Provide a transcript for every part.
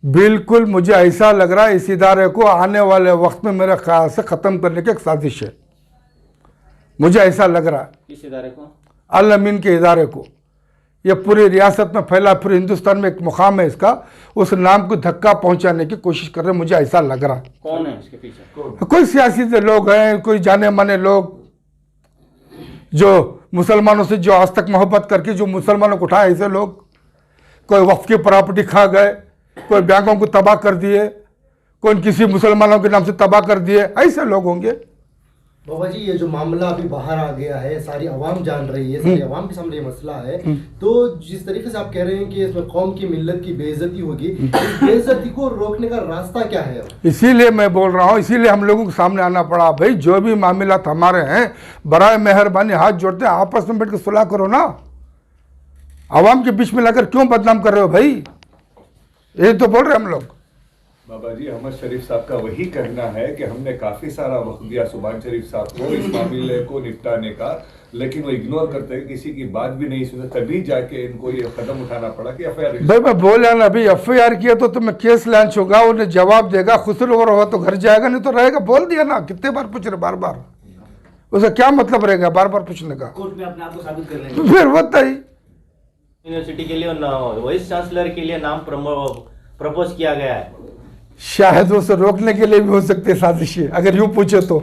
बिल्कुल मुझे ऐसा लग रहा है इस इदारे को आने वाले वक्त में मेरे ख्याल से ख़त्म करने की एक साजिश है। मुझे ऐसा लग रहा है। किस इदारे को? अल अमीन के इदारे को। ये पूरी रियासत में फैला, पूरे हिंदुस्तान में एक मुकाम है इसका, उस नाम को धक्का पहुंचाने की कोशिश कर रहे हैं, मुझे ऐसा लग रहा है। कौन है इसके पीछे? कोई सियासी लोग हैं, कोई जाने माने लोग जो मुसलमानों से जो आज तक मोहब्बत करके जो मुसलमानों को उठाए, ऐसे लोग। कोई वक्फ की प्रॉपर्टी खा गए, कोई बैंकों को तबाह कर दिए, कोई किसी मुसलमानों के नाम से तबाह कर दिए, ऐसे लोग होंगे। बाबा जी, ये जो मामला अभी बाहर आ गया है, सारी आवाम जान रही है, सारी आवाम के सामने ये मसला है, तो जिस तरीके से आप कह रहे हैं कि इसमें कौम की मिल्लत की बेइज्जती होगी, इस बेइज्जती को रोकने का रास्ता क्या है? इसीलिए मैं बोल रहा हूँ, इसीलिए हम लोगों के सामने आना पड़ा। भाई जो भी मामला हमारे हैं, बराए मेहरबानी हाथ जोड़ते आपस में बैठ कर सुलह करो ना। आवाम के बीच में लाकर क्यों बदनाम कर रहे हो भाई? ये तो बोल रहे हम लोग। बाबा जी, अहमद शरीफ साहब का वही कहना है कि हमने काफी सारा वक्त दिया सुभान शरीफ साहब को इस मामले को निपटाने का, लेकिन वो इग्नोर करते हैं, किसी की बात भी नहीं सुनते, तभी जाके इनको ये कदम उठाना पड़ा कि एफआईआर। भाई मैं बोला ना, अभी एफआईआर किया तो तुम्हें केस लॉन्च होगा, उन्हें जवाब देगा, खुसरो हुआ तो घर जाएगा, नहीं तो रहेगा। बोल दिया ना, कितने बार पूछ रहे, बार बार। उसका क्या मतलब रहेगा बार बार पूछने का? कोर्ट में अपने आप को साबित कर लेंगे। फिर होता ही यूनिवर्सिटी के लिए वाइस चांसलर के लिए नाम प्रपोज किया गया है। शायद उसे रोकने के लिए भी हो सकते साजिशें, अगर यूं पूछे तो।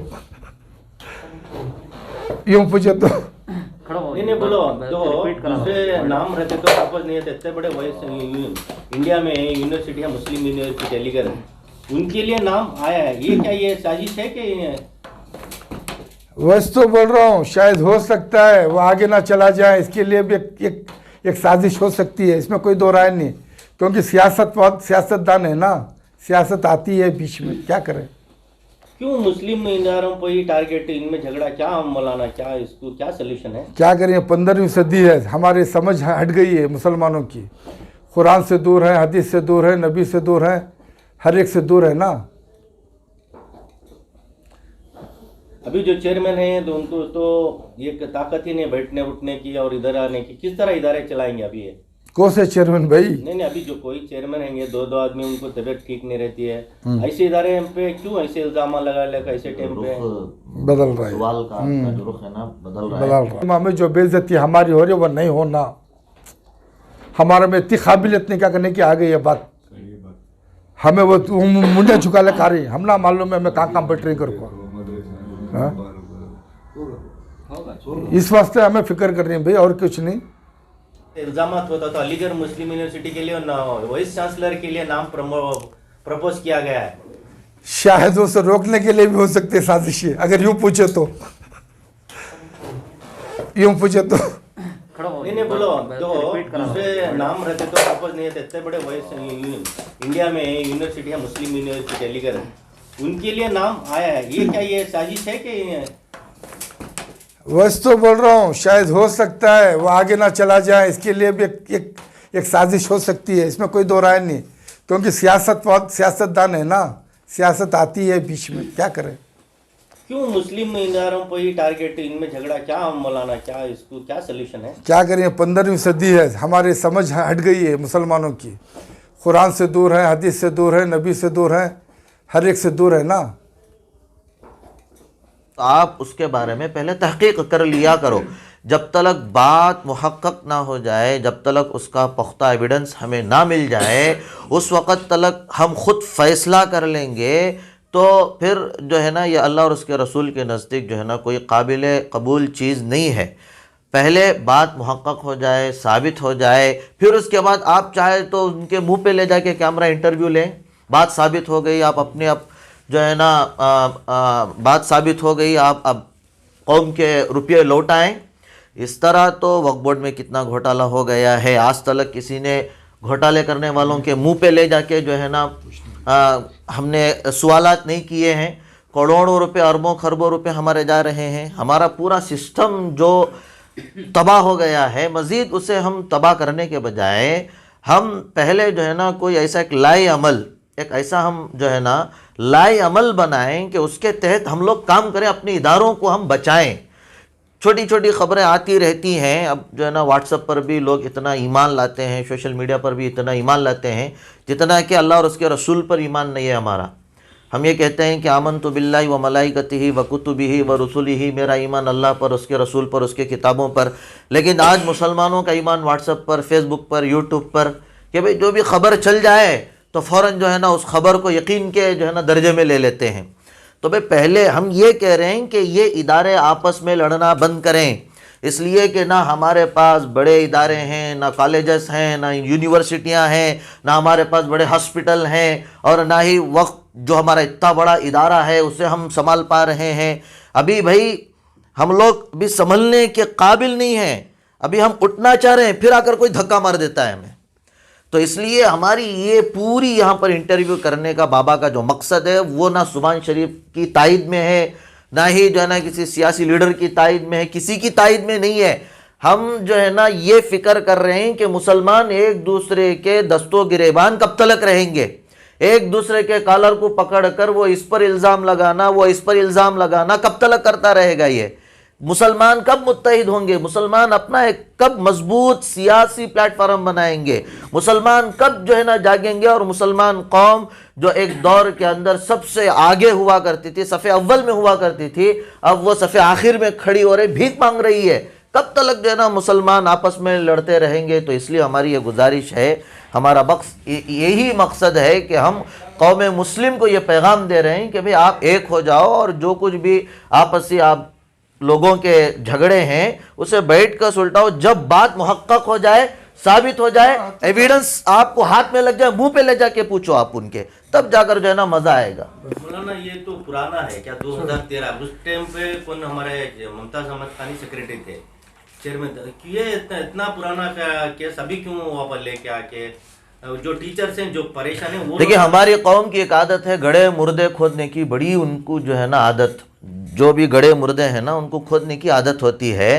यूं पूछे तो नहीं बोलो, जो दूसरे नाम रहते तो प्रपोज नहीं होते। इतने बड़े वाइस इंडिया में यूनिवर्सिटी है, मुस्लिम यूनिवर्सिटी अलीगढ़, उनके लिए नाम आया है। ये क्या ये साजिश है कि? वैसे तो बोल रहा हूँ, शायद हो सकता है वो आगे ना चला जाए, इसके लिए भी एक साजिश हो सकती है, इसमें कोई दो राय नहीं। क्योंकि सियासतदान है ना, सियासत आती है बीच में, क्या करें? क्यों मुस्लिम इदारों पर ही टारगेट, इनमें झगड़ा क्या मौलाना, क्या इसको क्या सोल्यूशन है? क्या करें, 15वीं सदी है, हमारी समझ हट गई है मुसलमानों की। कुरान से दूर है, हदीस से दूर है, नबी से दूर है, हर एक से दूर है ना। अभी जो चेयरमैन है तो उनको तो ये ताकत ही नहीं बैठने उठने की और इधर आने की। किस तरह इदारे चलाएंगे अभी ये? कौन से चेयरमैन भाई? नहीं, अभी जो कोई चेयरमैन है, दो आदमी, उनको तबीयत ठीक नहीं रहती है, ऐसे इदारे पे क्यों ऐसे इल्जाम लगा लेकर ऐसे टाइम पे बदल रहा है? सवाल का जो रुख है ना, बदल रहा है। हमें जो बेइज्जती हमारी हो रही है वो नहीं होना। हमारे में इतनी काबिलियत नहीं क्या करने की आ गई है बात। हमें वो मुंडे झुका ले खा रही, हम ना मालूम है हमें कहाँ बैठ रही कर को। इस वास्ते हमें फिक्र कर रही है भाई, और कुछ नहीं। इल्जामात होता तो अलीगढ़ मुस्लिम यूनिवर्सिटी के लिए वाइस चांसलर के लिए नाम प्रपोज किया गया है। शायद उसे रोकने के लिए भी हो सकते साजिशें, अगर यूं पूछे तो। यूं पूछे तो नहीं बोलो, जो दूसरे नाम रहते तो प्रपोज नहीं होते। इतने बड़े वाइस इंडिया में यूनिवर्सिटी है, मुस्लिम यूनिवर्सिटी अलीगढ़, उनके लिए नाम आया है। ये क्या ये साजिश है कि? वैसे तो बोल रहा हूँ, शायद हो सकता है वो आगे ना चला जाए, इसके लिए भी एक साजिश हो सकती है, इसमें कोई दो राय नहीं। क्योंकि सियासतदान है ना, सियासत आती है बीच में, क्या करें? क्यों मुस्लिम इदारों पर ही टारगेट, इनमें झगड़ा क्या मौलाना, क्या इसको क्या सोल्यूशन है? क्या करें, 15वीं सदी है, हमारी समझ हट गई है मुसलमानों की। कुरान से दूर है, हदीस से दूर है, नबी से दूर है, हर एक से दूर है ना। तो आप उसके बारे में पहले तहकीक कर लिया करो। जब तक बात मुहक्कक ना हो जाए, जब तक उसका पुख्ता एविडेंस हमें ना मिल जाए, उस वक़्त तक हम खुद फैसला कर लेंगे, तो फिर जो है ना, ये अल्लाह और उसके रसूल के नज़दीक जो है ना कोई काबिल कबूल चीज़ नहीं है। पहले बात मुहक्कक हो जाए, साबित हो जाए, फिर उसके बाद आप चाहे तो उनके मुंह पे ले जाके कैमरा इंटरव्यू लें। बात साबित हो गई, आप अपने आप जो है ना बात साबित हो गई, आप अब कौम के रुपये लौट आएँ। इस तरह तो वक्फ बोर्ड में कितना घोटाला हो गया है, आज तक किसी ने घोटाले करने वालों के मुंह पे ले जाके जो है ना हमने सवालात नहीं किए हैं। करोड़ों रुपए, अरबों खरबों रुपए हमारे जा रहे हैं। हमारा पूरा सिस्टम जो तबाह हो गया है, मज़ीद उसे हम तबाह करने के बजाय हम पहले जो है ना कोई ऐसा एक लाई अमल, एक ऐसा हम जो है ना लाई अमल बनाएं कि उसके तहत हम लोग काम करें, अपने इदारों को हम बचाएं। छोटी छोटी खबरें आती रहती हैं। अब जो है ना व्हाट्सएप पर भी लोग इतना ईमान लाते हैं, सोशल मीडिया पर भी इतना ईमान लाते हैं जितना कि अल्लाह और उसके रसूल पर ईमान नहीं है हमारा। हम ये कहते हैं कि आमनतु बिल्लाहि व मलाइकतिही व कुतुबिही व रुसुलिही, मेरा ईमान अल्लाह पर, उसके रसूल पर, उसके किताबों पर। लेकिन आज मुसलमानों का ईमान व्हाट्सएप पर, फेसबुक पर, यूट्यूब पर कि भाई जो भी खबर चल जाए तो फ़ौरन जो है ना उस खबर को यकीन के जो है ना दर्जे में ले लेते हैं। तो भाई पहले हम ये कह रहे हैं कि ये इदारे आपस में लड़ना बंद करें, इसलिए कि ना हमारे पास बड़े इदारे हैं, ना कॉलेजेस हैं, ना यूनिवर्सिटियां हैं, ना हमारे पास बड़े हॉस्पिटल हैं, और ना ही वक्त जो हमारा इतना बड़ा इदारा है उसे हम संभाल पा रहे हैं। अभी भाई हम लोग अभी संभलने के काबिल नहीं हैं, अभी हम उठना चाह रहे हैं फिर आकर कोई धक्का मार देता है हमें। तो इसलिए हमारी ये पूरी यहाँ पर इंटरव्यू करने का बाबा का जो मकसद है वो ना सुभान शरीफ की तायद में है, ना ही जो है ना किसी सियासी लीडर की तायद में है, किसी की तायद में नहीं है। हम जो है ना ये फिक्र कर रहे हैं कि मुसलमान एक दूसरे के दस्तों गिरेबान कब तक रहेंगे, एक दूसरे के कॉलर को पकड़कर वो इस पर इल्ज़ाम लगाना, वो इस पर इल्ज़ाम लगाना कब तक करता रहेगा। ये मुसलमान कब मुत्तहिद होंगे, मुसलमान अपना एक कब मजबूत सियासी प्लेटफार्म बनाएंगे, मुसलमान कब जो है ना जागेंगे। और मुसलमान कौम जो एक दौर के अंदर सबसे आगे हुआ करती थी, सफ़े अव्वल में हुआ करती थी, अब वो सफ़े आखिर में खड़ी हो रही, भीख मांग रही है। कब तक जो है ना मुसलमान आपस में लड़ते रहेंगे। तो इसलिए हमारी ये गुजारिश है, हमारा यही मकसद है कि हम कौम मुस्लिम को ये पैगाम दे रहे हैं कि भाई आप एक हो जाओ और जो कुछ भी आपसी आप लोगों के झगड़े हैं उसे बैठ कर सुलटाओ। जब बात मुहक्कक हो जाए, साबित हो जाए, एविडेंस आपको हाथ में लग जाए, मुंह पे ले जाके पूछो आप उनके, तब जाकर जो है ना मजा आएगा। मौलाना ये तो पुराना है क्या, 2013 उस टाइम पे कौन हमारे मुमताज अहमद खानी सेक्रेटरी थे, चेयरमैन, ये इतना पुराना केस अभी क्यों वापस लेके आके जो टीचर्स हैं जो परेशान हैं वो। देखिए हमारी कौम की एक आदत है गड़े मुर्दे खोदने की, बड़ी उनको जो है ना आदत, जो भी गड़े मुर्दे हैं ना उनको खोदने की आदत होती है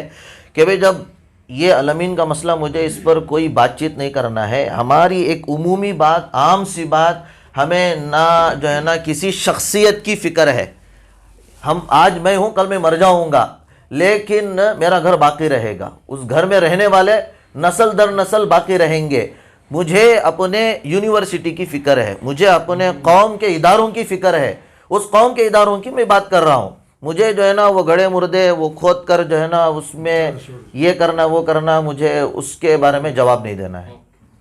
कि भाई जब ये अलमीन का मसला, मुझे इस पर कोई बातचीत नहीं करना है। हमारी एक उमूमी बात, आम सी बात, हमें ना जो है ना किसी शख्सियत की फ़िक्र है। हम आज मैं हूँ, कल मैं मर जाऊँगा, लेकिन मेरा घर बाकी रहेगा, उस घर में रहने वाले नस्ल दर नस्ल बाकी रहेंगे। मुझे अपने यूनिवर्सिटी की फ़िक्र है, मुझे अपने कौम के इदारों की फ़िक्र है, उस कौम के इदारों की मैं बात कर रहा हूँ। मुझे जो है ना वो गड़े मुर्दे वो खोद कर जो है ना उसमें ये करना वो करना, मुझे उसके बारे में जवाब नहीं देना है।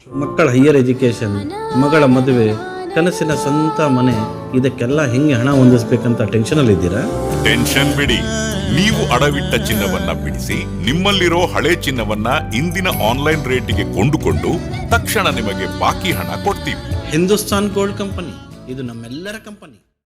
ಮಕ್ಕಳ ಹೈಯರ್ ಎಜುಕೇಷನ್, ಮಗಳ ಮದುವೆ, ಕನಸಿನ ಸ್ವಂತ ಮನೆ, ಇದಕ್ಕೆಲ್ಲ ಹೆಂಗೆ ಹಣ ಹೊಂದಿಸ್ಬೇಕಂತ ಟೆನ್ಷನಲ್ಲಿ ಇದ್ದೀರಾ? ಟೆನ್ಷನ್ ಬಿಡಿ, ನೀವು ಅಡವಿಟ್ಟ ಚಿನ್ನವನ್ನ ಬಿಡಿಸಿ ನಿಮ್ಮಲ್ಲಿರೋ ಹಳೆ ಚಿನ್ನವನ್ನ ಇಂದಿನ ಆನ್ಲೈನ್ ರೇಟಿಗೆ ಕೊಂಡುಕೊಂಡು ತಕ್ಷಣ ನಿಮಗೆ ಬಾಕಿ ಹಣ ಕೊಡ್ತೀವಿ. ಹಿಂದೂಸ್ತಾನ್ ಗೋಲ್ಡ್ ಕಂಪನಿ, ಇದು ನಮ್ಮೆಲ್ಲರ ಕಂಪನಿ.